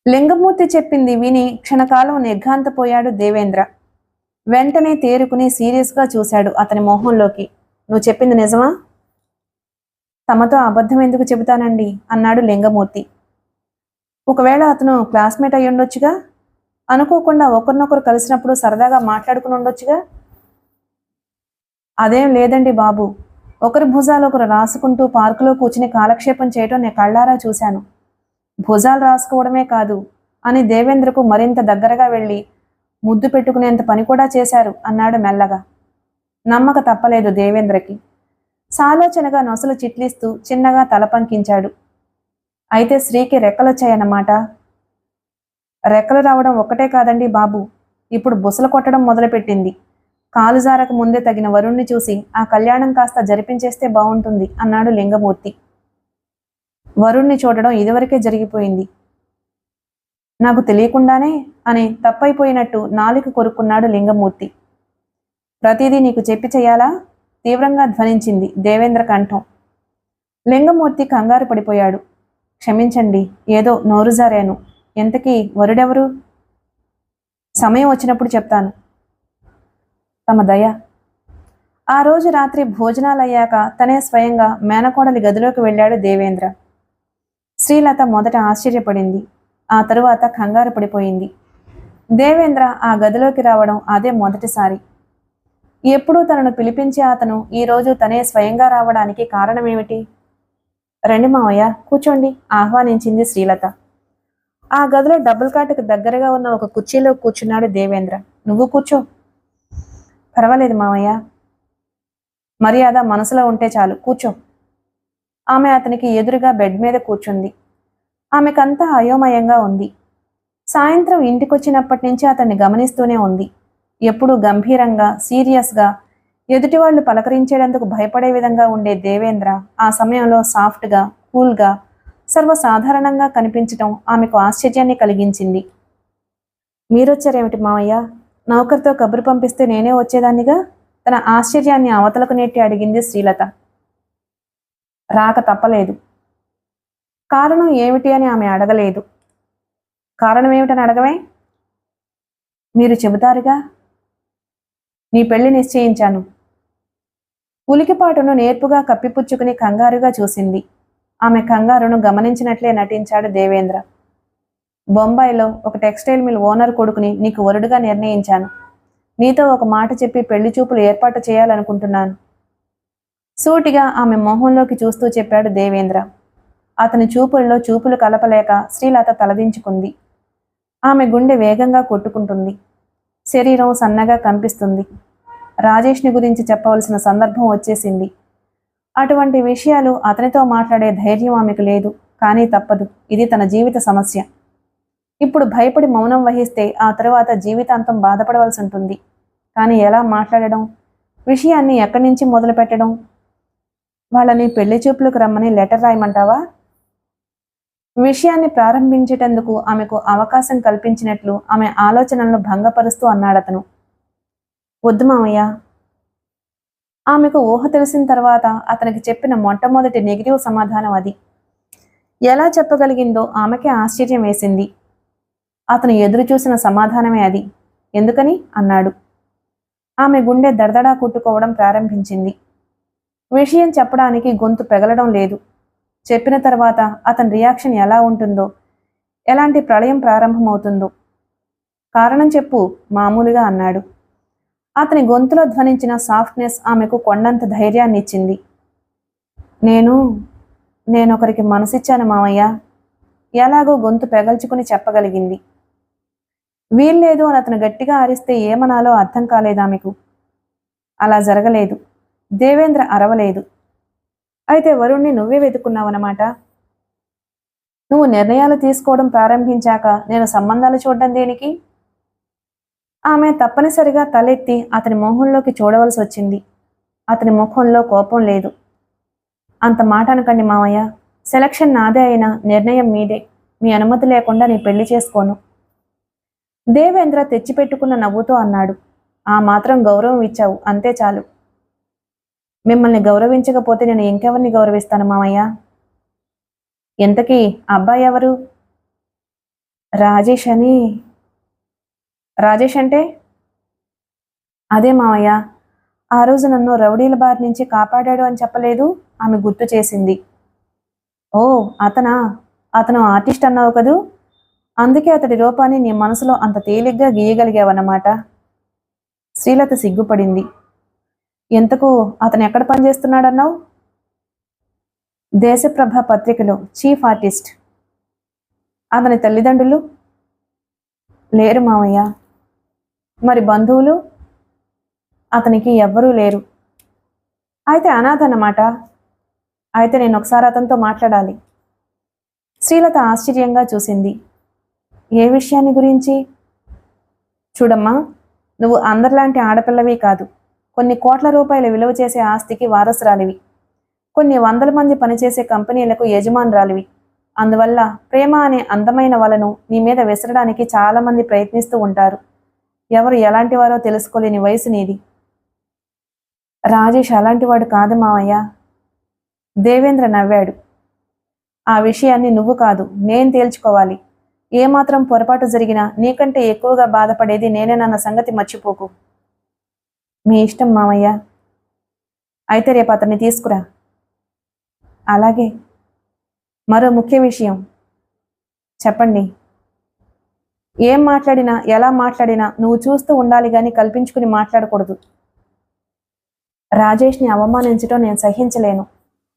లింగమూర్తి చెప్పింది విని క్షణకాలం నిర్ఘాంతపోయాడు దేవేంద్ర. వెంటనే తేరుకుని సీరియస్గా చూశాడు అతని మొహంలోకి. నువ్వు చెప్పింది నిజమా? తమతో అబద్ధం ఎందుకు చెబుతానండి అన్నాడు లింగమూర్తి. ఒకవేళ అతను క్లాస్మేట్ అయి ఉండొచ్చుగా, అనుకోకుండా ఒకరినొకరు కలిసినప్పుడు సరదాగా మాట్లాడుకుని ఉండొచ్చుగా. అదేం లేదండి బాబు, ఒకరి భుజాలు ఒకరు రాసుకుంటూ పార్కులో కూర్చుని కాలక్షేపం చేయటం నేను కళ్ళారా చూశాను. భుజాలు రాసుకోవడమే కాదు అని దేవేంద్రకు మరింత దగ్గరగా వెళ్ళి ముద్దు పెట్టుకునేంత పని కూడా చేశారు అన్నాడు మెల్లగా. నమ్మక తప్పలేదు దేవేంద్రకి. సాలోచనగా నొసలు చిట్లిస్తూ చిన్నగా తల పంకించాడు. అయితే స్త్రీకి రెక్కలొచ్చాయన్నమాట. రెక్కలు రావడం ఒక్కటే కాదండి బాబు, ఇప్పుడు బుసలు కొట్టడం మొదలుపెట్టింది. కాలు జారకు ముందే తగిన వరుణ్ణి చూసి ఆ కళ్యాణం కాస్త జరిపించేస్తే బాగుంటుంది అన్నాడు లింగమూర్తి. వరుణ్ణి చూడడం ఇదివరకే జరిగిపోయింది. నాకు తెలియకుండానే అని తప్పైపోయినట్టు నాలిక కొరుక్కున్నాడు లింగమూర్తి. ప్రతిదీ నీకు చెప్పి చెయ్యాలా? తీవ్రంగా ధ్వనించింది దేవేంద్ర కంఠం. లింగమూర్తి కంగారు పడిపోయాడు. క్షమించండి, ఏదో నోరు జారాను. ఎంతకీ వరుడెవరు? సమయం వచ్చినప్పుడు చెప్తాను. తమ దయ. ఆ రోజు రాత్రి భోజనాలయ్యాక తనే స్వయంగా మేనకోడలి గదిలోకి వెళ్ళాడు దేవేంద్ర. శ్రీలత మొదట ఆశ్చర్యపడింది, ఆ తరువాత కంగారు పడిపోయింది. దేవేంద్ర ఆ గదిలోకి రావడం అదే మొదటిసారి. ఎప్పుడూ తనను పిలిపించే అతను ఈరోజు తనే స్వయంగా రావడానికి కారణమేమిటి? రండి మావయ్య, కూర్చోండి ఆహ్వానించింది శ్రీలత. ఆ గదిలో డబుల్ కాటుకు దగ్గరగా ఉన్న ఒక కుర్చీలో కూర్చున్నాడు దేవేంద్ర. నువ్వు కూర్చో. పర్వాలేదు మావయ్య. మర్యాద మనసులో ఉంటే చాలు, కూర్చో. ఆమె అతనికి ఎదురుగా బెడ్ మీద కూర్చుంది. ఆమెకంతా అయోమయంగా ఉంది. సాయంత్రం ఇంటికొచ్చినప్పటి నుంచి అతన్ని గమనిస్తూనే ఉంది. ఎప్పుడూ గంభీరంగా, సీరియస్గా, ఎదుటివాళ్లు పలకరించేందుకు భయపడే విధంగా ఉండే దేవేంద్ర ఆ సమయంలో సాఫ్ట్గా, కూల్గా, సర్వసాధారణంగా కనిపించటం ఆమెకు ఆశ్చర్యాన్ని కలిగించింది. మీరొచ్చారేమిటి మావయ్య? నౌకర్తో కబురు పంపిస్తే నేనే వచ్చేదాన్నిగా? తన ఆశ్చర్యాన్ని అవతలకు నెట్టి అడిగింది శ్రీలత. రాక తప్పలేదు. కారణం ఏమిటి అని ఆమె అడగలేదు. కారణం ఏమిటని అడగవే? మీరు చెబుతారుగా. నీ పెళ్లి నిశ్చయించాను. ఉలికిపాటును నేర్పుగా కప్పిపుచ్చుకుని కంగారుగా చూసింది. ఆమె కంగారును గమనించినట్లే నటించాడు దేవేంద్ర. బొంబాయిలో ఒక టెక్స్టైల్ మిల్ ఓనర్ కొడుకుని నీకు వరుడుగా నిర్ణయించాను. నీతో ఒక మాట చెప్పి పెళ్లి చూపులు ఏర్పాటు చేయాలనుకుంటున్నాను. సూటిగా ఆమె మొహంలోకి చూస్తూ చెప్పాడు దేవేంద్ర. అతని చూపుల్లో చూపులు కలపలేక శ్రీలత తలదించుకుంది. ఆమె గుండె వేగంగా కొట్టుకుంటుంది. శరీరం సన్నగా కనిపిస్తుంది. రాజేష్ని గురించి చెప్పవలసిన సందర్భం వచ్చేసింది. అటువంటి విషయాలు అతనితో మాట్లాడే ధైర్యం ఆమెకు లేదు. కానీ తప్పదు, ఇది తన జీవిత సమస్య. ఇప్పుడు భయపడి మౌనం వహిస్తే ఆ తరువాత జీవితాంతం బాధపడవలసి ఉంటుంది. కానీ ఎలా మాట్లాడడం? విషయాన్ని ఎక్కడి నుంచి మొదలు పెట్టడం? వాళ్ళని పెళ్లి చూపులకు రమ్మని లెటర్ రాయమంటావా? విషయాన్ని ప్రారంభించేటందుకు ఆమెకు అవకాశం కల్పించినట్లు ఆమె ఆలోచనలను భంగపరుస్తూ అన్నాడతను. వద్దు మామయ్య. ఆమెకు ఊహ తెలిసిన తర్వాత అతనికి చెప్పిన మొట్టమొదటి నెగిటివ్ సమాధానం అది. ఎలా చెప్పగలిగిందో ఆమెకే ఆశ్చర్యం వేసింది. అతను ఎదురు చూసిన సమాధానమే అది. ఎందుకని అన్నాడు. ఆమె గుండె దడదడా కుట్టుకోవడం ప్రారంభించింది. విషయం చెప్పడానికి గొంతు పెగలడం లేదు. చెప్పిన తర్వాత అతని రియాక్షన్ ఎలా ఉంటుందో, ఎలాంటి ప్రళయం ప్రారంభమవుతుందో. కారణం చెప్పు మామూలుగా అన్నాడు. అతని గొంతులో ధ్వనించిన సాఫ్ట్నెస్ ఆమెకు కొండంత ధైర్యాన్ని ఇచ్చింది. నేనొకరికి మనసిచ్చాను మామయ్య. ఎలాగో గొంతు పెగల్చుకుని చెప్పగలిగింది. వీల్లేదు అని అతను గట్టిగా అరిస్తే ఏమనాలో అర్థం కాలేదామెకు. అలా జరగలేదు. దేవేంద్ర అరవలేదు. అయితే వరుణ్ణి నువ్వే వెతుక్కున్నావన్నమాట. నువ్వు నిర్ణయాలు తీసుకోవడం ప్రారంభించాక నేను సంబంధాలు చూడడం దేనికి? ఆమె తప్పనిసరిగా తలెత్తి అతని మొహంలోకి చూడవలసి వచ్చింది. అతని ముఖంలో కోపం లేదు. అంత మాట అనకండి మామయ్య. సెలక్షన్ నాదే అయినా నిర్ణయం మీదే. మీ అనుమతి లేకుండా నీ పెళ్లి చేసుకోను. దేవేంద్ర తెచ్చిపెట్టుకున్న నవ్వుతో అన్నాడు. ఆ మాత్రం గౌరవం ఇచ్చావు, అంతే చాలు. మిమ్మల్ని గౌరవించకపోతే నేను ఇంకెవరిని గౌరవిస్తాను మామయ్య? ఎంతకీ అబ్బాయి ఎవరు? రాజేష్ అని రాజేష్ అంటే అదే మావయ్య, ఆ రోజు నన్ను రౌడీల బారి నుంచి కాపాడాడు అని చెప్పలేదు? ఆమె గుర్తు చేసింది. ఓ, అతనా? అతను ఆర్టిస్ట్ అన్నావు కదూ, అందుకే అతడి రూపాన్ని నీ మనసులో అంత తేలిగ్గా గీయగలిగావన్నమాట. శ్రీలత సిగ్గుపడింది. ఎంతకు అతను ఎక్కడ పనిచేస్తున్నాడన్నావు? దేశప్రభ పత్రికలో చీఫ్ ఆర్టిస్ట్. అతని తల్లిదండ్రులు లేరు మావయ్య. మరి బంధువులు? అతనికి ఎవ్వరూ లేరు. అయితే అనాథ అన్నమాట. అయితే నేను ఒకసారి అతనితో మాట్లాడాలి. శ్రీలత ఆశ్చర్యంగా చూసింది. ఏ విషయాన్ని గురించి? చూడమ్మా, నువ్వు అందరిలాంటి ఆడపిల్లవి కాదు. కొన్ని కోట్ల రూపాయల విలువ చేసే ఆస్తికి వారసురాలివి. కొన్ని వందల మంది పనిచేసే కంపెనీలకు యజమానురాలివి. అందువల్ల ప్రేమ అనే అందమైన వలను నీ మీద విసరడానికి చాలామంది ప్రయత్నిస్తూ ఉంటారు. ఎవరు ఎలాంటి వారో తెలుసుకోలేని వయసు నీది. రాజేష్ అలాంటివాడు కాదు మావయ్య. దేవేంద్ర నవ్వాడు. ఆ విషయాన్ని నువ్వు కాదు, నేను తేల్చుకోవాలి. ఏమాత్రం పొరపాటు జరిగినా నీకంటే ఎక్కువగా బాధపడేది నేనేనన్న సంగతి మర్చిపోకు. మీ ఇష్టం మామయ్య. అయితే రేపు అతన్ని తీసుకురా. అలాగే. మరో ముఖ్య విషయం. చెప్పండి. ఏం మాట్లాడినా ఎలా మాట్లాడినా నువ్వు చూస్తూ ఉండాలి గాని కల్పించుకుని మాట్లాడకూడదు. రాజేష్ని అవమానించడం నేను సహించలేను.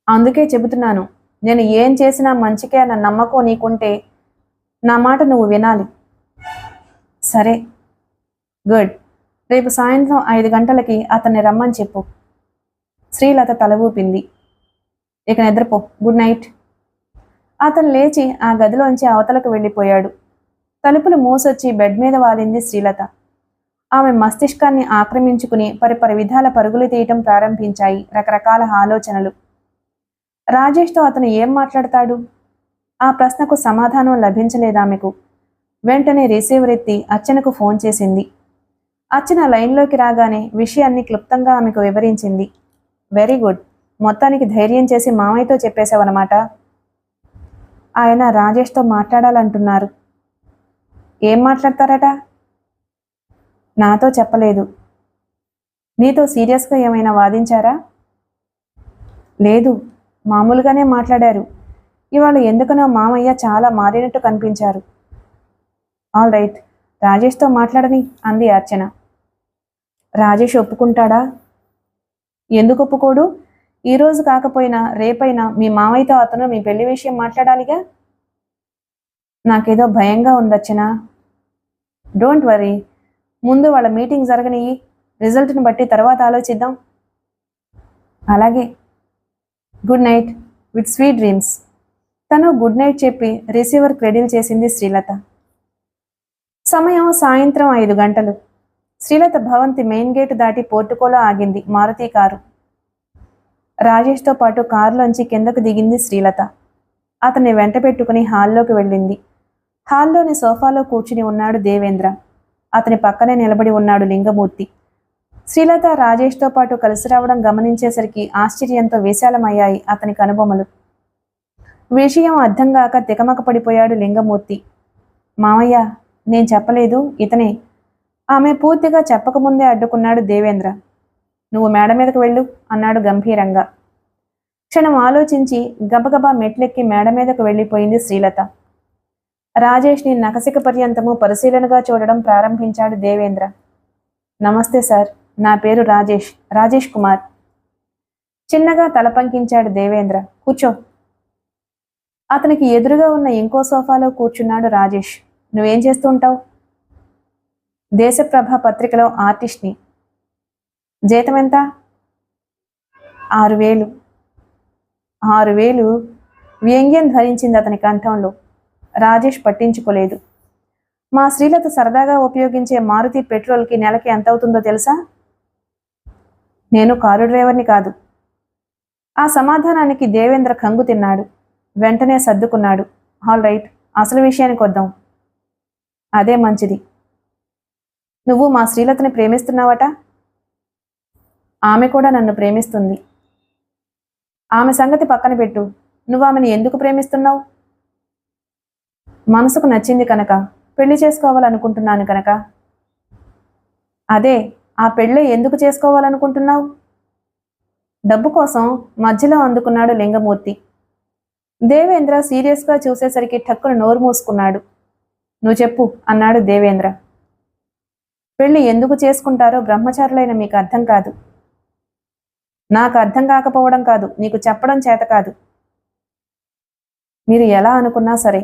అందుకే చెబుతున్నాను, నేను ఏం చేసినా మంచికే అన్న నమ్మకం నీకుంటే నా మాట నువ్వు వినాలి. సరే, గుడ్. రేపు సాయంత్రం 5 గంటలకి అతన్ని రమ్మని చెప్పు. శ్రీలత తల ఊపింది. ఇక నిద్రపో. Good night. అతను లేచి ఆ గదిలోంచి అవతలకు వెళ్ళిపోయాడు. తలుపులు మూసొచ్చి బెడ్ మీద వాలింది శ్రీలత. ఆమె మస్తిష్కాన్ని ఆక్రమించుకుని పరిపరి విధాల పరుగులు తీయటం ప్రారంభించాయి రకరకాల ఆలోచనలు. రాజేష్తో అతను ఏం మాట్లాడతాడు? ఆ ప్రశ్నకు సమాధానం లభించలేదామెకు. వెంటనే రిసీవర్ ఎత్తి అర్చనకు ఫోన్ చేసింది. అర్చన లైన్లోకి రాగానే విషయాన్ని క్లుప్తంగా ఆమెకు వివరించింది. Very good. మొత్తానికి ధైర్యం చేసి మామయ్యతో చెప్పేశావన్నమాట. ఆయన రాజేష్తో మాట్లాడాలంటున్నారు. ఏం మాట్లాడతారట? నాతో చెప్పలేదు. నీతో సీరియస్గా ఏమైనా వాదించారా? లేదు, మామూలుగానే మాట్లాడారు. ఇవాళ ఎందుకనో మామయ్య చాలా మారినట్టు కనిపించారు. ఆల్ రైట్, రాజేష్తో మాట్లాడని అంది అర్చన. రాజేష్ ఒప్పుకుంటాడా? ఎందుకు ఒప్పుకోడు? ఈరోజు కాకపోయినా రేపైనా మీ మామయ్యతో అతను మీ పెళ్లి విషయం మాట్లాడాలిగా. నాకేదో భయంగా ఉందర్చన. డోంట్ వరీ, ముందు వాళ్ళ మీటింగ్ జరగనియ్యి. రిజల్ట్ని బట్టి తర్వాత ఆలోచిద్దాం. అలాగే. Good night with sweet dreams. తను గుడ్ నైట్ చెప్పి రిసీవర్ క్రెడిల్ చేసింది శ్రీలత. సమయం సాయంత్రం 5 గంటలు. శ్రీలత భవంతి మెయిన్ గేటు దాటి పోర్టుకోలో ఆగింది మారుతి కారు. రాజేష్తో పాటు కారులోంచి కిందకు దిగింది శ్రీలత. అతన్ని వెంట పెట్టుకుని హాల్లోకి వెళ్ళింది. హాల్లోని సోఫాలో కూర్చుని ఉన్నాడు దేవేంద్ర. అతని పక్కనే నిలబడి ఉన్నాడు లింగమూర్తి. శ్రీలత రాజేష్తో పాటు కలిసి రావడం గమనించేసరికి ఆశ్చర్యంతో విశాలమయ్యాయి అతని కనుబొమలు. విషయం అర్థంగాక తికమక పడిపోయాడు లింగమూర్తి. మామయ్య, నేను చెప్పలేదు, ఇతనే. ఆమె పూర్తిగా చెప్పకముందే అడ్డుకున్నాడు దేవేంద్ర. నువ్వు మేడ మీదకు వెళ్ళు అన్నాడు గంభీరంగా. క్షణం ఆలోచించి గబగబా మెట్లెక్కి మేడ మీదకు వెళ్ళిపోయింది శ్రీలత. రాజేష్ని నకసిక పర్యంతము పరిశీలనగా చూడడం ప్రారంభించాడు దేవేంద్ర. నమస్తే సార్, నా పేరు రాజేష్ కుమార్. చిన్నగా తల పంకించాడు దేవేంద్ర. కూర్చో. అతనికి ఎదురుగా ఉన్న ఇంకో సోఫాలో కూర్చున్నాడు రాజేష్. నువ్వేం చేస్తూ ఉంటావు? దేశప్రభ పత్రికలో ఆర్టిస్ట్ని. జీతం ఎంత? 6,000. 6,000? వ్యంగ్యం ధరించింది అతని కంఠంలో. రాజేష్ పట్టించుకోలేదు. మా శ్రీలత సరదాగా ఉపయోగించే మారుతి పెట్రోల్కి నెలకి ఎంత అవుతుందో తెలుసా? నేను కారు డ్రైవర్ని కాదు. ఆ సమాధానానికి దేవేంద్ర కంగు తిన్నాడు. వెంటనే సర్దుకున్నాడు. ఆల్ రైట్, అసలు విషయానికి వద్దాం. అదే మంచిది. నువ్వు మా శ్రీలతని ప్రేమిస్తున్నావట. ఆమె కూడా నన్ను ప్రేమిస్తుంది. ఆమె సంగతి పక్కన పెట్టు. నువ్వు ఆమెను ఎందుకు ప్రేమిస్తున్నావు? మనసుకు నచ్చింది కనుక, పెళ్లి చేసుకోవాలనుకుంటున్నాను కనుక. అదే, ఆ పెళ్ళి ఎందుకు చేసుకోవాలనుకుంటున్నావు? డబ్బు కోసం మధ్యలో అందుకున్నాడు లింగమూర్తి. దేవేంద్ర సీరియస్గా చూసేసరికి ఠక్కున నోరు మూసుకున్నాడు. నువ్వు చెప్పు అన్నాడు దేవేంద్ర. పెళ్లి ఎందుకు చేసుకుంటారో బ్రహ్మచారులైన మీకు అర్థం కాదు. నాకు అర్థం కాకపోవడం కాదు, నీకు చెప్పడం చేత కాదు. మీరు ఎలా అనుకున్నా సరే.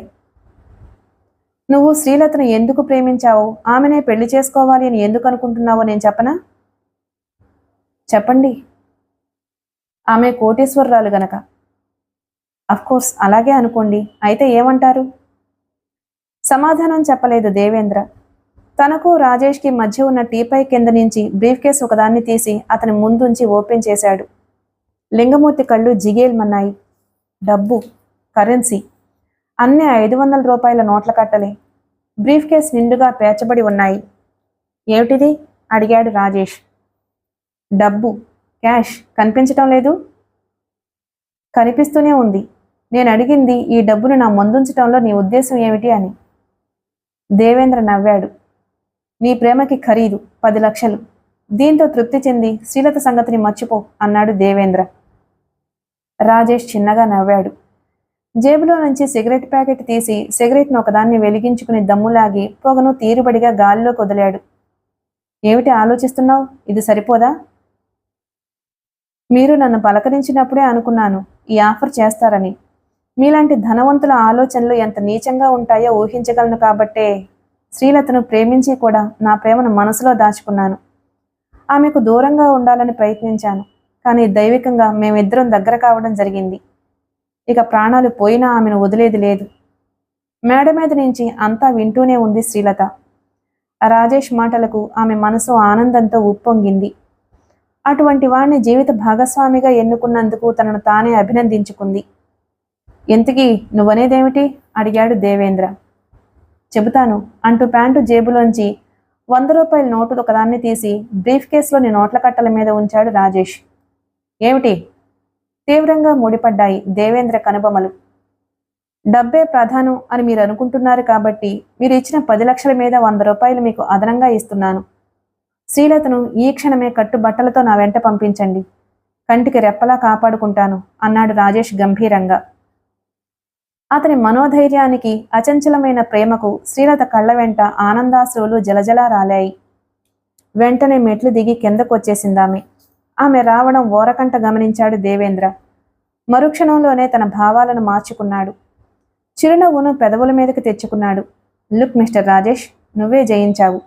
నువ్వు శ్రీలతను ఎందుకు ప్రేమించావో, ఆమెనే పెళ్లి చేసుకోవాలి అని ఎందుకు అనుకుంటున్నావో నేను చెప్పనా? చెప్పండి. ఆమె కోటీశ్వరరాలు గనక. అఫ్కోర్స్ అలాగే అనుకోండి. అయితే ఏమంటారు? సమాధానం చెప్పలేదు దేవేంద్ర. తనకు రాజేష్కి మధ్య ఉన్న టీపై కింద నుంచి బ్రీఫ్ కేస్ ఒకదాన్ని తీసి అతని ముందుంచి ఓపెన్ చేశాడు. లింగమూర్తి కళ్ళు జిగేల్మన్నాయి. డబ్బు, కరెన్సీ, అన్నీ 500 రూపాయల నోట్ల కట్టలే. బ్రీఫ్ కేస్ నిండుగా పేర్చబడి ఉన్నాయి. ఏమిటిది? అడిగాడు రాజేష్. డబ్బు, క్యాష్ కనిపించటం లేదు? కనిపిస్తూనే ఉంది. నేను అడిగింది ఈ డబ్బును నా ముందుంచటంలో నీ ఉద్దేశం ఏమిటి అని. దేవేంద్ర నవ్వాడు. నీ ప్రేమకి ఖరీదు 10 లక్షలు. దీంతో తృప్తి చెంది శ్రీలత సంగతిని మర్చిపో అన్నాడు దేవేంద్ర. రాజేష్ చిన్నగా నవ్వాడు. జేబులో నుంచి సిగరెట్ ప్యాకెట్ తీసి సిగరెట్ను ఒకదాన్ని వెలిగించుకుని దమ్ములాగి పొగను తీరుబడిగా గాలిలోకి వదిలాడు. ఏమిటి ఆలోచిస్తున్నావు? ఇది సరిపోదా? మీరు నన్ను పలకరించినప్పుడే అనుకున్నాను ఈ ఆఫర్ చేస్తారని. మీలాంటి ధనవంతుల ఆలోచనలు ఎంత నీచంగా ఉంటాయో ఊహించగలను కాబట్టే శ్రీలతను ప్రేమించి కూడా నా ప్రేమను మనసులో దాచుకున్నాను. ఆమెకు దూరంగా ఉండాలని ప్రయత్నించాను. కానీ దైవికంగా మేమిద్దరం దగ్గర కావడం జరిగింది. ఇక ప్రాణాలు పోయినా ఆమెను వదిలేది లేదు. మేడ మీద నుంచి అంతా వింటూనే ఉంది శ్రీలత. రాజేష్ మాటలకు ఆమె మనసు ఆనందంతో ఉప్పొంగింది. అటువంటి వాణ్ణి జీవిత భాగస్వామిగా ఎన్నుకున్నందుకు తనను తానే అభినందించుకుంది. ఎంతకీ నువ్వనేదేమిటి? అడిగాడు దేవేంద్ర. చెబుతాను అంటూ ప్యాంటు జేబులోంచి 100 రూపాయల నోటు ఒకదాన్ని తీసి బ్రీఫ్ కేసులోని నోట్ల కట్టల మీద ఉంచాడు రాజేష్. ఏమిటి? తీవ్రంగా ముడిపడ్డాయి దేవేంద్ర కనుబొమలు. డబ్బే ప్రధానం అని మీరు అనుకుంటున్నారు కాబట్టి మీరు ఇచ్చిన 10 లక్షల మీద 100 రూపాయలు మీకు అదనంగా ఇస్తున్నాను. శ్రీలతను ఈ క్షణమే కట్టుబట్టలతో నా వెంట పంపించండి. కంటికి రెప్పలా కాపాడుకుంటాను అన్నాడు రాజేష్ గంభీరంగా. అతని మనోధైర్యానికి, అచంచలమైన ప్రేమకు శ్రీలత కళ్ళ వెంట ఆనందాశ్రువులు జలజలా రాలాయి. వెంటనే మెట్లు దిగి కిందకొచ్చేసిందామె. ఆమె రావడం ఓరకంట గమనించాడు దేవేంద్ర. మరుక్షణంలోనే తన భావాలను మార్చుకున్నాడు. చిరునవ్వును పెదవుల మీదకి తెచ్చుకున్నాడు. లుక్ మిస్టర్ రాజేష్, నువ్వే జయించావు.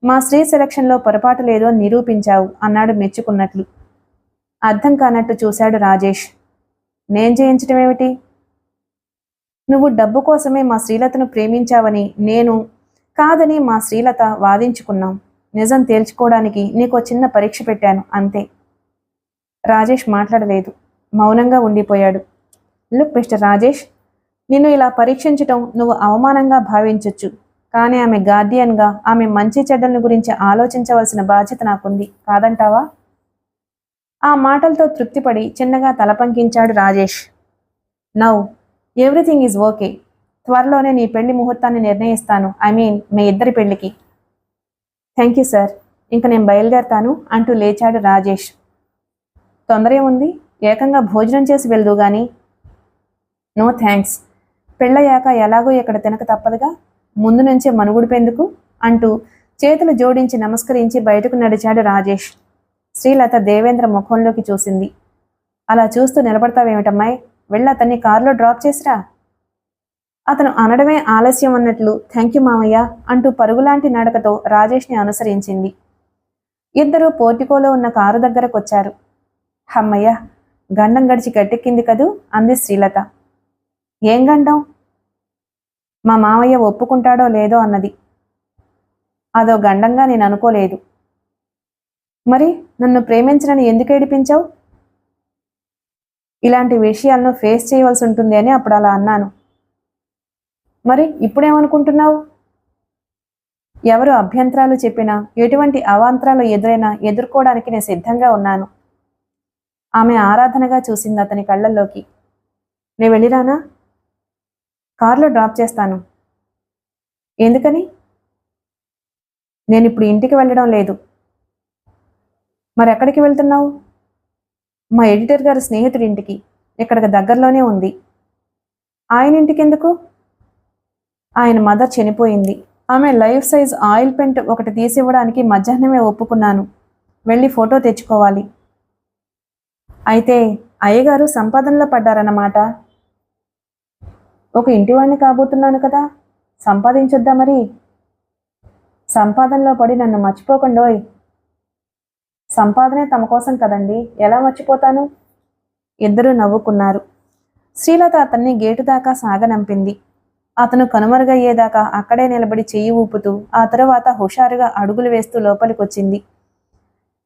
మా స్త్రీ సెలక్షన్లో పొరపాటు లేదో నిరూపించావు అన్నాడు మెచ్చుకున్నట్లు. అర్థం కానట్టు చూశాడు రాజేష్. నేను జయించటమేమిటి? నువ్వు డబ్బు కోసమే మా శ్రీలతను ప్రేమించావని నేను కాదని మా శ్రీలత వాదించుకున్నాం. నిజం తేల్చుకోవడానికి నీకో చిన్న పరీక్ష పెట్టాను అంతే. రాజేష్ మాట్లాడలేదు. మౌనంగా ఉండిపోయాడు. లుక్ మిస్టర్ రాజేష్, నిన్ను ఇలా పరీక్షించటం నువ్వు అవమానంగా భావించొచ్చు. కానీ ఆమె గార్డియన్గా ఆమె మంచి చెడ్డలను గురించి ఆలోచించవలసిన బాధ్యత నాకుంది, కాదంటావా? ఆ మాటలతో తృప్తిపడి చిన్నగా తలపంకించాడు Rajesh. Now everything is okay. త్వరలోనే నీ పెళ్లి ముహూర్తాన్ని నిర్ణయిస్తాను. మీ ఇద్దరి పెళ్లికి. థ్యాంక్ యూ సార్, ఇంక నేను బయలుదేరతాను అంటూ లేచాడు రాజేష్. తొందర ఏముంది? ఏకంగా భోజనం చేసి వెళ్దు గాని. No thanks. పెళ్ళయ్యాక ఎలాగో ఇక్కడ తినక తప్పదుగా, ముందు నుంచే మనుగుడిపెందుకు అంటూ చేతులు జోడించి నమస్కరించి బయటకు నడిచాడు రాజేష్. శ్రీలత దేవేంద్ర ముఖంలోకి చూసింది. అలా చూస్తూ నిలబడతావేమిటమ్మాయి? వెళ్ళి అతన్ని కారులో డ్రాప్ చేసిరా. అతను అనడమే ఆలస్యం అన్నట్లు థ్యాంక్ యూ మామయ్య అంటూ పరుగులాంటి నడకతో రాజేష్ని అనుసరించింది. ఇద్దరూ పోర్టికోలో ఉన్న కారు దగ్గరకొచ్చారు. హమ్మయ్య, గండం గడిచి గట్టెక్కింది కదూ అంది శ్రీలత. ఏం గండం? మా మామయ్య ఒప్పుకుంటాడో లేదో అన్నది. అదో గండంగా నేను అనుకోలేదు. మరి నన్ను ప్రేమించనని ఎందుకు ఏడిపించావు? ఇలాంటి విషయాలను ఫేస్ చేయవలసి ఉంటుంది అని అప్పుడు అలా అన్నాను. మరి ఇప్పుడేమనుకుంటున్నావు? ఎవరు అభ్యంతరాలు చెప్పినా, ఎటువంటి అవాంతరాలు ఎదురైనా ఎదుర్కోవడానికి నేను సిద్ధంగా ఉన్నాను. ఆమె ఆరాధనగా చూసింది అతని కళ్ళల్లోకి. నేను వెళ్ళిరానా? కారులో డ్రాప్ చేస్తాను. ఎందుకని? నేనిప్పుడు ఇంటికి వెళ్ళడం లేదు. మరెక్కడికి వెళ్తున్నావు? మా ఎడిటర్ గారి స్నేహితుడింటికి. ఇక్కడికి దగ్గరలోనే ఉంది. ఆయన ఇంటికెందుకు? ఆయన మదర్ చనిపోయింది. ఆమె లైఫ్ సైజ్ ఆయిల్ పెయింట్ ఒకటి తీసివ్వడానికి మధ్యాహ్నమే ఒప్పుకున్నాను. వెళ్ళి ఫోటో తెచ్చుకోవాలి. అయితే అయ్యగారు సంపాదనలో పడ్డారన్నమాట. ఒక ఇంటివాణ్ణి కాబోతున్నాను కదా, సంపాదించొద్దా మరి? సంపాదనలో పడి నన్ను మర్చిపోకండోయ్. సంపాదనే తమ కోసం కదండి, ఎలా మర్చిపోతాను? ఇద్దరూ నవ్వుకున్నారు. శ్రీలత అతన్ని గేటు దాకా సాగనంపింది. అతను కనుమరుగయ్యేదాకా అక్కడే నిలబడి చెయ్యి ఊపుతూ ఆ తరువాత హుషారుగా అడుగులు వేస్తూ లోపలికొచ్చింది.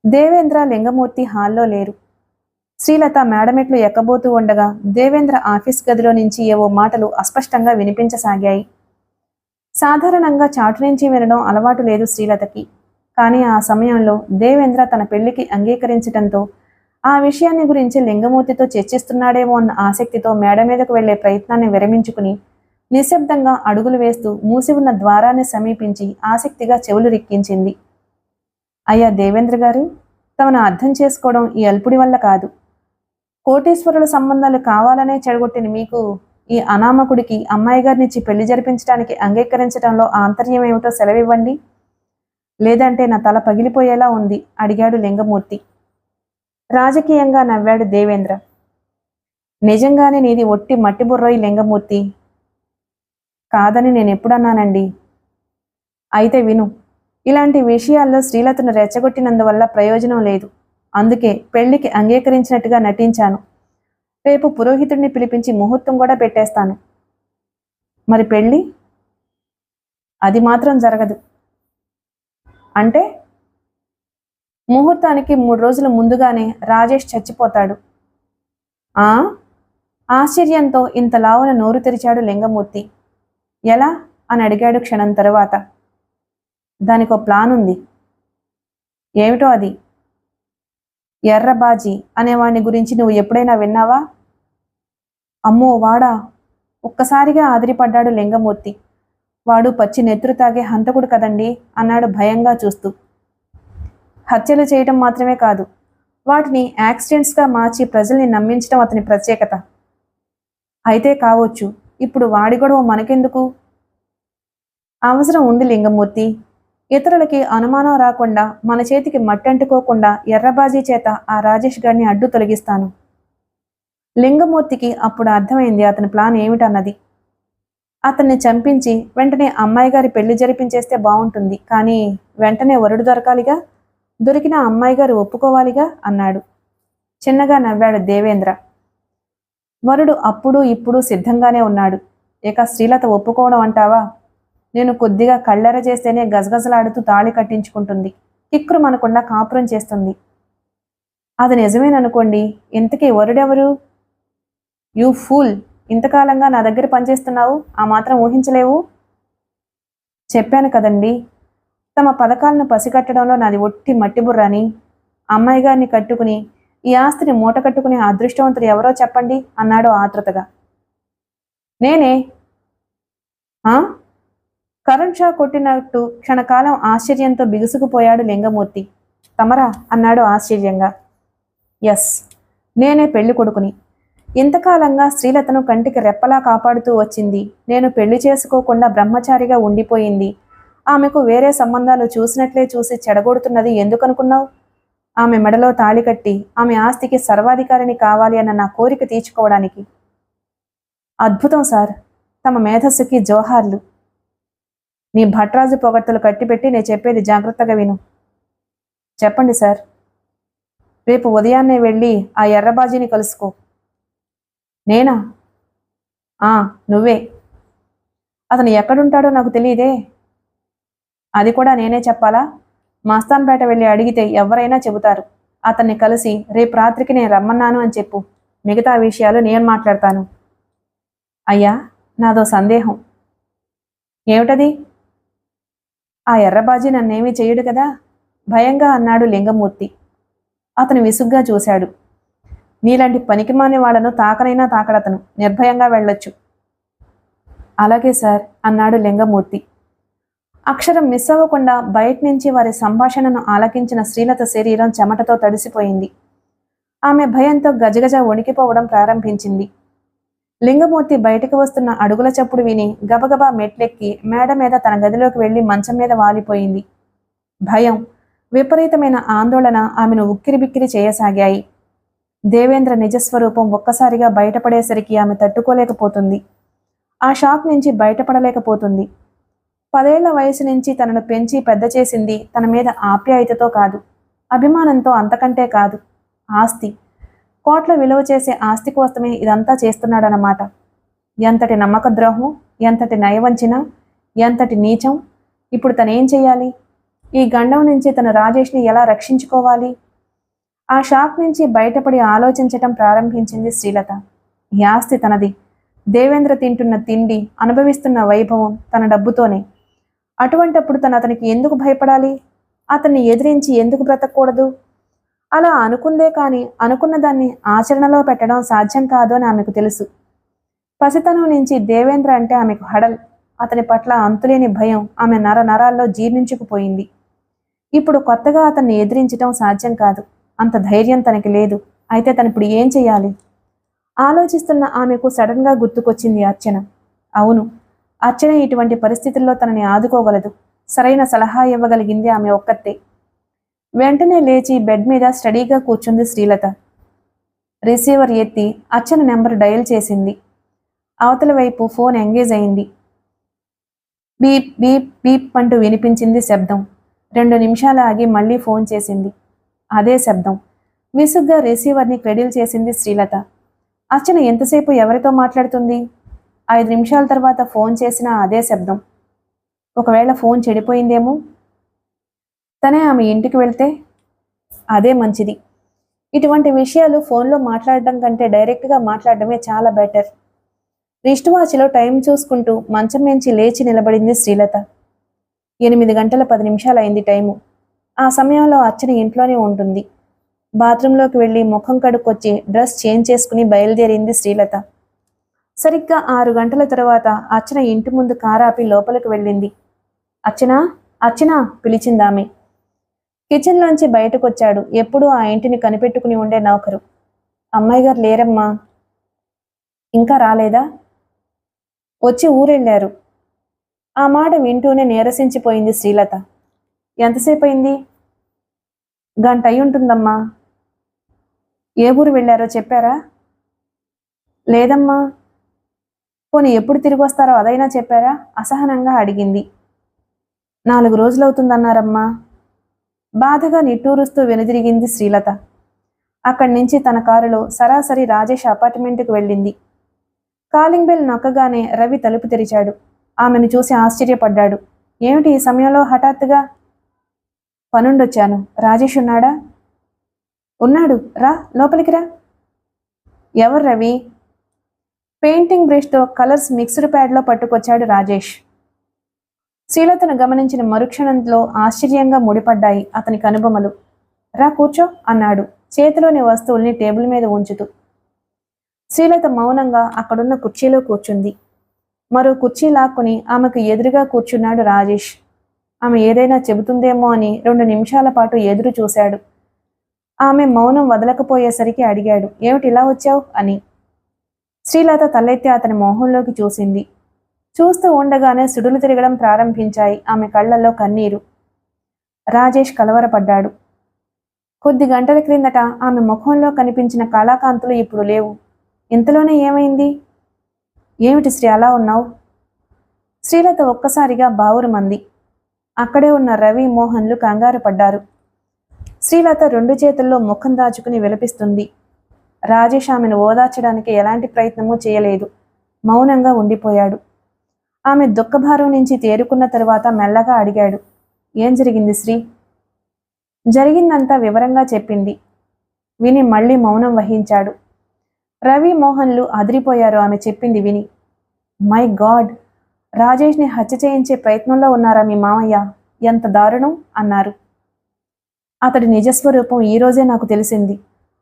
దేవేంద్ర, లింగమూర్తి హాల్లో లేరు. శ్రీలత మేడమెట్లు ఎక్కబోతూ ఉండగా దేవేంద్ర ఆఫీస్ గదిలో నుంచి ఏవో మాటలు అస్పష్టంగా వినిపించసాగాయి. సాధారణంగా చాటు నుంచి వినడం అలవాటు లేదు శ్రీలతకి. కానీ ఆ సమయంలో దేవేంద్ర తన పెళ్లికి అంగీకరించటంతో ఆ విషయాన్ని గురించి లింగమూర్తితో చర్చిస్తున్నాడేమో అన్న ఆసక్తితో మేడ మీదకు వెళ్లే ప్రయత్నాన్ని విరమించుకుని నిశ్శబ్దంగా అడుగులు వేస్తూ మూసి ఉన్న ద్వారాన్ని సమీపించి ఆసక్తిగా చెవులు రిక్కించింది. అయ్యా దేవేంద్ర గారు, తమను అర్థం చేసుకోవడం ఈ అల్పుడి వల్ల కాదు. కోటీశ్వరుల సంబంధాలు కావాలనే చెడగొట్టిన మీకు ఈ అనామకుడికి అమ్మాయి గారినిచ్చి పెళ్లి జరిపించడానికి అంగీకరించడంలో ఆంతర్యం ఏమిటో సెలవివ్వండి. లేదంటే నా తల పగిలిపోయేలా ఉంది అడిగాడు లింగమూర్తి. రాజకీయంగా నవ్వాడు దేవేంద్ర. నిజంగానే నీది ఒట్టి మట్టిబుర్రోయి లింగమూర్తి. కాదని నేనెప్పుడన్నానండి? అయితే విను. ఇలాంటి విషయాల్లో శ్రీలతను రెచ్చగొట్టినందువల్ల ప్రయోజనం లేదు. అందుకే పెళ్లికి అంగీకరించినట్టుగా నటించాను. రేపు పురోహితుడిని పిలిపించి ముహూర్తం కూడా పెట్టేస్తాను. మరి పెళ్ళి? అది మాత్రం జరగదు. అంటే? ముహూర్తానికి 3 రోజుల ముందుగానే రాజేష్ చచ్చిపోతాడు. ఆ? ఆశ్చర్యంతో ఇంత లావున నోరు తెరిచాడు లింగమూర్తి. ఎలా అని అడిగాడు క్షణం తరువాత. దానికో ప్లాన్ ఉంది. ఏమిటో అది? ఎర్రబాజీ అనేవాణ్ణి గురించి నువ్వు ఎప్పుడైనా విన్నావా? అమ్మో వాడా? ఒక్కసారిగా ఆదిరిపడ్డాడు లింగమూర్తి. వాడు పచ్చి నెత్తురు తాగే హంతకుడు కదండి అన్నాడు భయంగా చూస్తూ. హత్యలు చేయటం మాత్రమే కాదు, వాటిని యాక్సిడెంట్స్గా మార్చి ప్రజల్ని నమ్మించడం అతని ప్రత్యేకత. అయితే కావచ్చు. ఇప్పుడు వాడి గొడవ మనకెందుకు? అవసరం ఉంది లింగమూర్తి. ఇతరులకి అనుమానం రాకుండా, మన చేతికి మట్టంటుకోకుండా ఎర్రబాజీ చేత ఆ రాజేష్ గారిని అడ్డు తొలగిస్తాను. లింగమూర్తికి అప్పుడు అర్థమైంది అతని ప్లాన్ ఏమిటన్నది. అతన్ని చంపించి వెంటనే అమ్మాయి గారి పెళ్లి జరిపించేస్తే బాగుంటుంది. కానీ వెంటనే వరుడు దొరకాలిగా, దొరికిన అమ్మాయి గారు ఒప్పుకోవాలిగా అన్నాడు. చిన్నగా నవ్వాడు దేవేంద్ర. వరుడు అప్పుడు ఇప్పుడు సిద్ధంగానే ఉన్నాడు. ఇక శ్రీలత ఒప్పుకోవడం అంటావా? నేను కొద్దిగా కళ్ళెర చేస్తేనే గజగజలాడుతూ తాళి కట్టించుకుంటుంది. కిక్కురు మనకుండా కాపురం చేస్తుంది. అది నిజమేననుకోండి. ఇంతకీ వరుడెవరు? You fool! ఇంతకాలంగా నా దగ్గర పనిచేస్తున్నావు, ఆ మాత్రం ఊహించలేవు? చెప్పాను కదండి, తమ పథకాలను పసిగట్టడంలో నాది ఒట్టి మట్టిబుర్రని. అమ్మాయి గారిని కట్టుకుని ఈ ఆస్తిని మూట కట్టుకునే అదృష్టవంతుడు ఎవరో చెప్పండి అన్నాడు ఆతృతగా. నేనే. ఆ? కరెంట్ షాక్ కొట్టినట్టు క్షణకాలం ఆశ్చర్యంతో బిగుసుకుపోయాడు లింగమూర్తి. తమరా అన్నాడు ఆశ్చర్యంగా. ఎస్, నేనే పెళ్లి కొడుకుని. ఇంతకాలంగా శ్రీలతను కంటికి రెప్పలా కాపాడుతూ వచ్చింది. నేను పెళ్లి చేసుకోకుండా బ్రహ్మచారిగా ఉండిపోయింది. ఆమెకు వేరే సంబంధాలు చూసినట్లే చూసి చెడగొడుతున్నది ఎందుకనుకున్నావు? ఆమె మెడలో తాళి కట్టి ఆమె ఆస్తికి సర్వాధికారిని కావాలి అన్న నా కోరిక తీర్చుకోవడానికి. అద్భుతం సార్, తమ మేధస్సుకి జోహార్లు. నీ భట్రాజు పొగడ్తలు కట్టిపెట్టి నేను చెప్పేది జాగ్రత్తగా విను. చెప్పండి సార్. రేపు ఉదయాన్నే వెళ్ళి ఆ ఎర్రబాజీని కలుసుకో. నేనా? నువ్వే. అతను ఎక్కడుంటాడో నాకు తెలియదే. అది కూడా నేనే చెప్పాలా? మస్తాన్పేట వెళ్ళి అడిగితే ఎవరైనా చెబుతారు. అతన్ని కలిసి రేపు రాత్రికి నేను రమ్మన్నాను అని చెప్పు. మిగతా విషయాలు నేను మాట్లాడతాను. అయ్యా, నాదో సందేహం. ఏమిటది? ఆ ఎర్రబాజీ నన్నేమీ చెయ్యడు కదా? భయంగా అన్నాడు లింగమూర్తి. అతను విసుగ్గా చూశాడు. నీలాంటి పనికిమాని వాళ్లను తాకనైనా తాకడతను. నిర్భయంగా వెళ్ళొచ్చు. అలాగే సార్ అన్నాడు లింగమూర్తి. అక్షరం మిస్ అవ్వకుండా బయట నుంచి వారి సంభాషణను ఆలకించిన శ్రీలత శరీరం చెమటతో తడిసిపోయింది. ఆమె భయంతో గజగజ వణికిపోవడం ప్రారంభించింది. లింగమూర్తి బయటకు వస్తున్న అడుగుల చప్పుడు విని గబగబా మెట్లెక్కి మేడ మీద తన గదిలోకి వెళ్లి మంచం మీద వాలిపోయింది. భయం, విపరీతమైన ఆందోళన ఆమెను ఉక్కిరిబిక్కిరి చేయసాగాయి. దేవేంద్ర నిజస్వరూపం ఒక్కసారిగా బయటపడేసరికి ఆమె తట్టుకోలేకపోతుంది. ఆ షాక్ నుంచి బయటపడలేకపోతుంది. 10 ఏళ్ల వయసు నుంచి తనను పెంచి పెద్ద చేసింది తన మీద ఆప్యాయతతో కాదు, అభిమానంతో, అంతకంటే కాదు. ఆస్తి, కోట్ల విలువ చేసే ఆస్తి కోసమే ఇదంతా చేస్తున్నాడన్నమాట. ఎంతటి నమ్మక ద్రోహం, ఎంతటి నయవంచిన, ఎంతటి నీచం! ఇప్పుడు తనేం చెయ్యాలి? ఈ గండం నుంచి తను రాజేష్ని ఎలా రక్షించుకోవాలి? ఆ షాక్ నుంచి బయటపడి ఆలోచించటం ప్రారంభించింది శ్రీలత. ఈ ఆస్తి తనది. దేవేంద్ర తింటున్న తిండి, అనుభవిస్తున్న వైభవం తన డబ్బుతోనే. అటువంటప్పుడు తను అతనికి ఎందుకు భయపడాలి? అతన్ని ఎదిరించి ఎందుకు బ్రతకూడదు? అలా అనుకుందే కానీ అనుకున్న దాన్ని ఆచరణలో పెట్టడం సాధ్యం కాదు అని ఆమెకు తెలుసు. పసితనం నుంచి దేవేంద్ర అంటే ఆమెకు హడల్. అతని పట్ల అంతులేని భయం ఆమె నరాల్లో జీర్ణించుకుపోయింది. ఇప్పుడు కొత్తగా అతన్ని ఎదిరించటం సాధ్యం కాదు. అంత ధైర్యం తనకి లేదు. అయితే తనిప్పుడు ఏం చెయ్యాలి? ఆలోచిస్తున్న ఆమెకు సడన్గా గుర్తుకొచ్చింది అర్చన. అవును, అర్చన ఇటువంటి పరిస్థితుల్లో తనని ఆదుకోగలదు. సరైన సలహా ఇవ్వగలిగింది ఆమె ఒక్కతే. వెంటనే లేచి బెడ్ మీద స్టడీగా కూర్చుంది శ్రీలత. రిసీవర్ ఎత్తి అర్చన నెంబర్ డయల్ చేసింది. అవతల వైపు ఫోన్ ఎంగేజ్ అయింది. బీప్ బీప్ బీప్ అంటూ వినిపించింది శబ్దం. 2 నిమిషాలు ఆగి మళ్ళీ ఫోన్ చేసింది. అదే శబ్దం. విసుగ్గా రిసీవర్ని క్రెడిల్ చేసింది శ్రీలత. అర్చన ఎంతసేపు ఎవరితో మాట్లాడుతుంది? 5 నిమిషాల తర్వాత ఫోన్ చేసినా అదే శబ్దం. ఒకవేళ ఫోన్ చెడిపోయిందేమో? తనే ఆమె ఇంటికి వెళ్తే అదే మంచిది. ఇటువంటి విషయాలు ఫోన్లో మాట్లాడడం కంటే డైరెక్ట్గా మాట్లాడడమే చాలా బెటర్. రిస్ట్ వాచ్లో టైం చూసుకుంటూ మంచం నుంచి లేచి నిలబడింది శ్రీలత. 8 గంటల 10 నిమిషాలు అయింది టైము. ఆ సమయంలో అర్చన ఇంట్లోనే ఉంటుంది. బాత్రూంలోకి వెళ్ళి ముఖం కడుక్కొచ్చి డ్రెస్ చేంజ్ చేసుకుని బయలుదేరింది శ్రీలత. సరిగ్గా 6 గంటల తర్వాత అర్చన ఇంటి ముందు కారాపి లోపలికి వెళ్ళింది. అర్చనా, అర్చనా పిలిచిందామె. కిచెన్లోంచి బయటకొచ్చాడు ఎప్పుడూ ఆ ఇంటిని కనిపెట్టుకుని ఉండే నౌకరు. అమ్మాయి గారు లేరమ్మా. ఇంకా రాలేదా? వచ్చి ఊరెళ్ళారు. ఆ మాట వింటూనే నీరసించిపోయింది శ్రీలత. ఎంతసేపు అయింది? గంట అయి ఉంటుందమ్మా. ఏ ఊరు వెళ్ళారో చెప్పారా? లేదమ్మా. పోనీ ఎప్పుడు తిరిగి వస్తారో అదైనా చెప్పారా? అసహనంగా అడిగింది. 4 రోజులవుతుందన్నారమ్మా. బాధగా నిట్టూరుస్తూ వెనుదిరిగింది శ్రీలత. అక్కడి నుంచి తన కారులో సరాసరి రాజేష్ అపార్ట్మెంట్కి వెళ్ళింది. కాలింగ్ బెల్ నొక్కగానే రవి తలుపు తెరిచాడు. ఆమెను చూసి ఆశ్చర్యపడ్డాడు. ఏమిటి ఈ సమయంలో హఠాత్తుగా? పనుండొచ్చాను. రాజేష్ ఉన్నాడా? ఉన్నాడు, రా లోపలికి రా. ఎవరు రవి? పెయింటింగ్ బ్రష్తో కలర్స్ మిక్స్డ్ ప్యాడ్లో పట్టుకొచ్చాడు రాజేష్. శ్రీలతను గమనించిన మరుక్షణంలో ఆశ్చర్యంగా ముడిపడ్డాయి అతని కనుబొమలు. రా కూర్చో అన్నాడు చేతిలోని వస్తువుల్ని టేబుల్ మీద ఉంచుతూ. శ్రీలత మౌనంగా అక్కడున్న కుర్చీలో కూర్చుంది. మరో కుర్చీ లాక్కుని ఆమెకు ఎదురుగా కూర్చున్నాడు రాజేష్. ఆమె ఏదైనా చెబుతుందేమో అని 2 నిమిషాల పాటు ఎదురు చూశాడు. ఆమె మౌనం వదలకపోయేసరికి అడిగాడు, ఏమిటి ఇలా వచ్చావు అని. శ్రీలత తలెత్తి అతని మొహంలోకి చూసింది. చూస్తూ ఉండగానే సుడులు తిరగడం ప్రారంభించాయి ఆమె కళ్లల్లో కన్నీరు. రాజేష్ కలవరపడ్డాడు. కొద్ది గంటల క్రిందట ఆమె ముఖంలో కనిపించిన కళాకాంతులు ఇప్పుడు లేవు. ఇంతలోనే ఏమైంది? ఏమిటి శ్రీ అలా ఉన్నావు? శ్రీలత ఒక్కసారిగా బావురుమంది. అక్కడే ఉన్న రవి, మోహన్లు కంగారు పడ్డారు. శ్రీలత 2 చేతుల్లో ముఖం దాచుకుని విలపిస్తుంది. రాజేష్ ఆమెను ఓదార్చడానికి ఎలాంటి ప్రయత్నమూ చేయలేదు. మౌనంగా ఉండిపోయాడు. ఆమె దుఃఖభారం నుంచి తేరుకున్న తరువాత మెల్లగా అడిగాడు, ఏం జరిగింది శ్రీ? జరిగిందంతా వివరంగా చెప్పింది. విని మళ్ళీ మౌనం వహించాడు. రవి, మోహన్లు అదిరిపోయారు ఆమె చెప్పింది విని. మై గాడ్, రాజేష్ని హత్య చేయించే ప్రయత్నంలో ఉన్నారా మీ మామయ్య? ఎంత దారుణం అన్నారు. అతడి నిజస్వరూపం ఈరోజే నాకు తెలిసింది.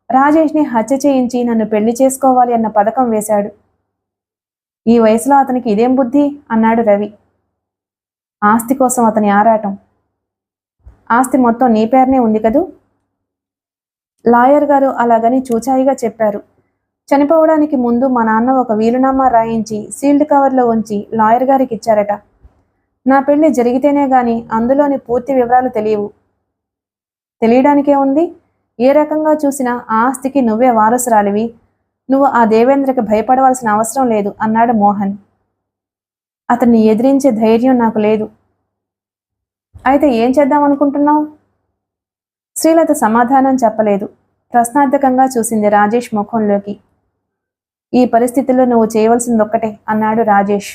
రాజేష్ని హత్య చేయించి నన్ను పెళ్లి చేసుకోవాలి అన్న పథకం వేశాడు. ఈ వయసులో అతనికి ఇదేం బుద్ధి అన్నాడు రవి. ఆస్తి కోసం అతని ఆరాటం. ఆస్తి మొత్తం నీ పేరునే ఉంది కదూ? లాయర్ గారు అలాగని చూచాయిగా చెప్పారు. చనిపోవడానికి ముందు మా నాన్న ఒక వీలునామా రాయించి సీల్డ్ కవర్లో ఉంచి లాయర్ గారికి ఇచ్చారట. నా పెళ్లి జరిగితేనే గాని అందులోని పూర్తి వివరాలు తెలియవు. తెలియడానికే ఉంది. ఏ రకంగా చూసినా ఆ ఆస్తికి నువ్వే వారసురాలివి. నువ్వు ఆ దేవేంద్రకి భయపడవలసిన అవసరం లేదు అన్నాడు మోహన్. అతన్ని ఎదిరించే ధైర్యం నాకు లేదు. అయితే ఏం చేద్దామనుకుంటున్నావు? శ్రీలత సమాధానం చెప్పలేదు. ప్రశ్నార్థకంగా చూసింది రాజేష్ ముఖంలోకి. ఈ పరిస్థితుల్లో నువ్వు చేయవలసిందొక్కటే అన్నాడు రాజేష్.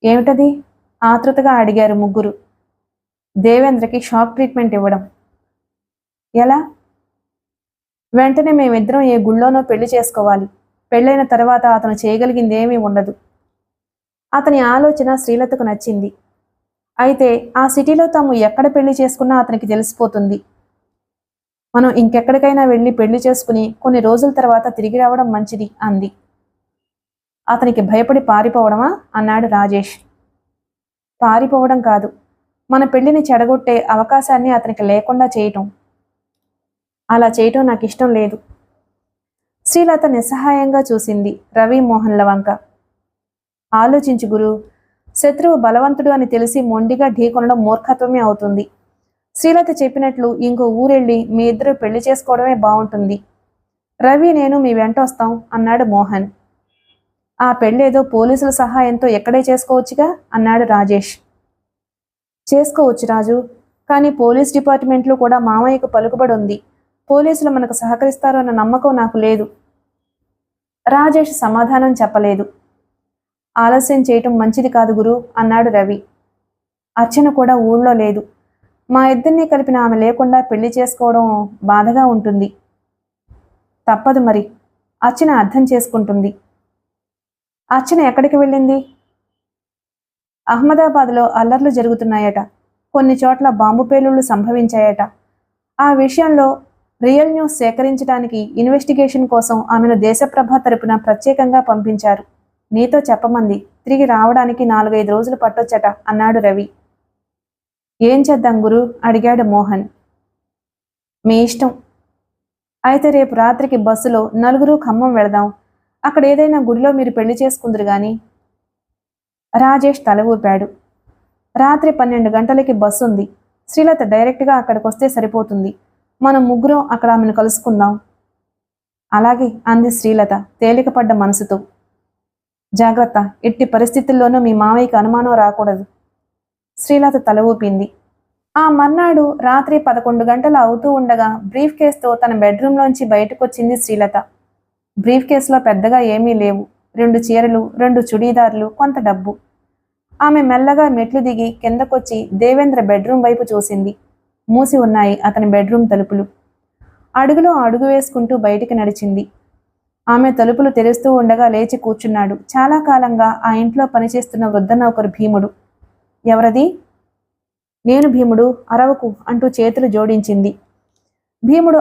ఏమిటది? ఆతృతగా అడిగారు ముగ్గురు. దేవేంద్రకి షాక్ ట్రీట్మెంట్ ఇవ్వడం. ఎలా? వెంటనే మేమిద్దరం ఏ గుళ్ళోనో పెళ్లి చేసుకోవాలి. పెళ్ళైన తర్వాత అతను చేయగలిగిందేమీ ఉండదు. అతని ఆలోచన శ్రీలతకు నచ్చింది. అయితే ఆ సిటీలో తాము ఎక్కడ పెళ్లి చేసుకున్నా అతనికి తెలిసిపోతుంది. మనం ఇంకెక్కడికైనా వెళ్ళి పెళ్లి చేసుకుని కొన్ని రోజుల తర్వాత తిరిగి రావడం మంచిది అంది. అతనికి భయపడి పారిపోవడమా అన్నాడు రాజేష్. పారిపోవడం కాదు, మన పెళ్లిని చెడగొట్టే అవకాశాన్ని అతనికి లేకుండా చేయటం. అలా చేయటం నాకు ఇష్టం లేదు. శ్రీలత నిస్సహాయంగా చూసింది రవి మోహన్ల వంక. ఆలోచించు గురు. శత్రువు బలవంతుడు అని తెలిసి మొండిగా ఢీకొనడం మూర్ఖత్వమే అవుతుంది. శ్రీలత చెప్పినట్లు ఇంకో ఊరెళ్ళి మీ ఇద్దరు పెళ్లి చేసుకోవడమే బాగుంటుంది. రవి నేను మీ వెంట వస్తాం అన్నాడు మోహన్. ఆ పెళ్ళేదో పోలీసుల సహాయంతో ఎక్కడే చేసుకోవచ్చుగా అన్నాడు రాజేష్. చేసుకోవచ్చు రాజు, కానీ పోలీస్ డిపార్ట్మెంట్లో కూడా మామయ్యకు పలుకుబడి ఉంది. పోలీసులు మనకు సహకరిస్తారు అన్న నమ్మకం నాకు లేదు. రాజేష్ సమాధానం చెప్పలేదు. ఆలస్యం చేయటం మంచిది కాదు గురు అన్నాడు రవి. అర్చన కూడా ఊళ్ళో లేదు. మా ఇద్దరినీ కలిపిన ఆమె లేకుండా పెళ్లి చేసుకోవడం బాధగా ఉంటుంది. తప్పదు మరి. అర్చన అర్థం చేసుకుంటుంది. అర్చన ఎక్కడికి వెళ్ళింది? అహ్మదాబాద్లో అల్లర్లు జరుగుతున్నాయట. కొన్ని చోట్ల బాంబు పేలుళ్లు సంభవించాయట. ఆ విషయంలో రియల్ న్యూస్ సేకరించడానికి ఇన్వెస్టిగేషన్ కోసం ఆమెను దేశప్రభ తరపున ప్రత్యేకంగా పంపించారు. నీతో చెప్పమంది. తిరిగి రావడానికి 4-5 రోజులు పట్టొచ్చట అన్నాడు రవి. ఏం చేద్దాం గురు అడిగాడు మోహన్. మీ ఇష్టం. అయితే రేపు రాత్రికి బస్సులో నలుగురు ఖమ్మం వెళదాం. అక్కడ ఏదైనా గుడిలో మీరు పెళ్లి చేసుకుందరు గాని. రాజేష్ తల ఊపాడు. రాత్రి 12 గంటలకి బస్సు ఉంది. శ్రీలత డైరెక్ట్గా అక్కడికి వస్తే సరిపోతుంది. మనం ముగ్గురం అక్కడ ఆమెను కలుసుకుందాం. అలాగే అంది శ్రీలత తేలికపడ్డ మనసుతో. జాగ్రత్త, ఎట్టి పరిస్థితుల్లోనూ మీ మావయ్యకి అనుమానం రాకూడదు. శ్రీలత తల ఊపింది. ఆ మర్నాడు రాత్రి 11 గంటలు అవుతూ ఉండగా బ్రీఫ్ కేసుతో తన బెడ్రూమ్లోంచి బయటకొచ్చింది శ్రీలత. బ్రీఫ్ కేసులో పెద్దగా ఏమీ లేవు. 2 చీరలు, 2 చుడీదార్లు, కొంత డబ్బు. ఆమె మెల్లగా మెట్లు దిగి కిందకొచ్చి దేవేంద్ర బెడ్రూమ్ వైపు చూసింది. మూసి ఉన్నాయి అతని బెడ్రూమ్ తలుపులు. అడుగులో అడుగు వేసుకుంటూ బయటికి నడిచింది. ఆమె తలుపులు తెరుస్తూ ఉండగా లేచి కూర్చున్నాడు చాలా కాలంగా ఆ ఇంట్లో పనిచేస్తున్న వృద్ధ నౌకరు భీముడు. ఎవరది? నేను భీముడు, అరవకు అంటూ చేతులు జోడించింది. భీముడు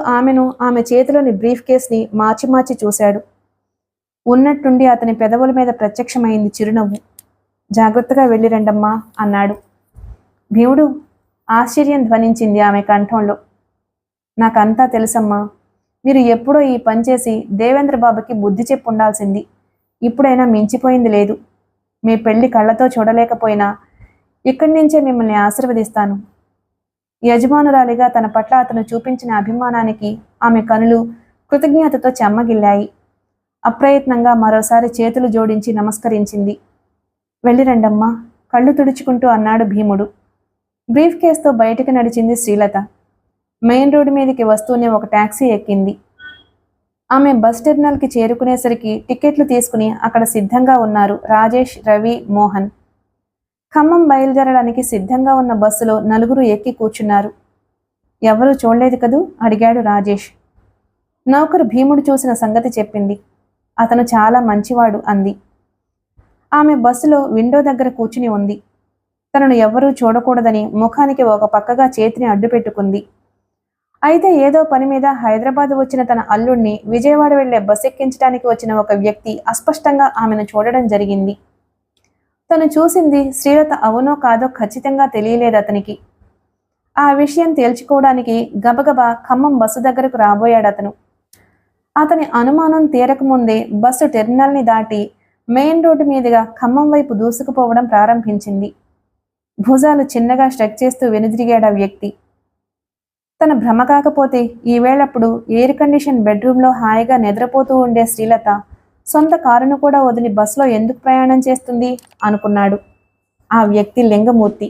ఆమె చేతిలోని బ్రీఫ్ కేస్ని మార్చి మార్చి చూశాడు. ఉన్నట్టుండి అతని పెదవుల మీద ప్రత్యక్షమైంది చిరునవ్వు. జాగ్రత్తగా వెళ్ళిరండమ్మా అన్నాడు. భీముడు? ఆశ్చర్యం ధ్వనించింది ఆమె కంఠంలో. నాకంతా తెలుసమ్మా. మీరు ఎప్పుడో ఈ పని చేసి దేవేంద్ర బాబుకి బుద్ధి చెప్పు ఉండాల్సింది. ఇప్పుడైనా మించిపోయింది లేదు. మీ పెళ్లి కళ్ళతో చూడలేకపోయినా ఇక్కడి నుంచే మిమ్మల్ని ఆశీర్వదిస్తాను. యజమానురాలిగా తన పట్ల అతను చూపించిన అభిమానానికి ఆమె కనులు కృతజ్ఞతతో చెమ్మగిల్లాయి. అప్రయత్నంగా మరోసారి చేతులు జోడించి నమస్కరించింది. వెళ్ళిరండమ్మా కళ్ళు తుడుచుకుంటూ అన్నాడు భీముడు. బ్రీఫ్ కేసుతో బయటికి నడిచింది శ్రీలత. మెయిన్ రోడ్డు మీదకి వస్తూనే ఒక టాక్సీ ఎక్కింది. ఆమె బస్ టెర్మినల్కి చేరుకునేసరికి టికెట్లు తీసుకుని అక్కడ సిద్ధంగా ఉన్నారు రాజేష్, రవి, మోహన్. ఖమ్మం బయలుదేరడానికి సిద్ధంగా ఉన్న బస్సులో నలుగురు ఎక్కి కూర్చున్నారు. ఎవరూ చూడలేదు కదూ అడిగాడు రాజేష్. నౌకరు భీముడు చూసిన సంగతి చెప్పింది. అతను చాలా మంచివాడు అంది. ఆమె బస్సులో విండో దగ్గర కూర్చుని ఉంది. తనను ఎవ్వరూ చూడకూడదని ముఖానికి ఒక పక్కగా చేతిని అడ్డుపెట్టుకుంది. అయితే ఏదో పని మీద హైదరాబాద్ వచ్చిన తన అల్లుణ్ణి విజయవాడ వెళ్లే బస్ ఎక్కించడానికి వచ్చిన ఒక వ్యక్తి అస్పష్టంగా ఆమెను చూడడం జరిగింది. తను చూసింది శ్రీలత అవునో కాదో ఖచ్చితంగా తెలియలేదు అతనికి. ఆ విషయం తేల్చుకోవడానికి గబగబా ఖమ్మం బస్సు దగ్గరకు రాబోయాడు అతను. అతని అనుమానం తీరకముందే బస్సు టెర్మినల్ని దాటి మెయిన్ రోడ్డు మీదుగా ఖమ్మం వైపు దూసుకుపోవడం ప్రారంభించింది. భుజాలు చిన్నగా స్ట్రెక్ చేస్తూ వెనుదిరిగాడు ఆ వ్యక్తి. తన భ్రమ కాకపోతే ఈవేళప్పుడు ఎయిర్ కండిషన్ బెడ్రూమ్లో హాయిగా నిద్రపోతూ ఉండే శ్రీలత సొంత కారును కూడా వదిలి బస్సులో ఎందుకు ప్రయాణం చేస్తుంది అనుకున్నాడు. ఆ వ్యక్తి లింగమూర్తి.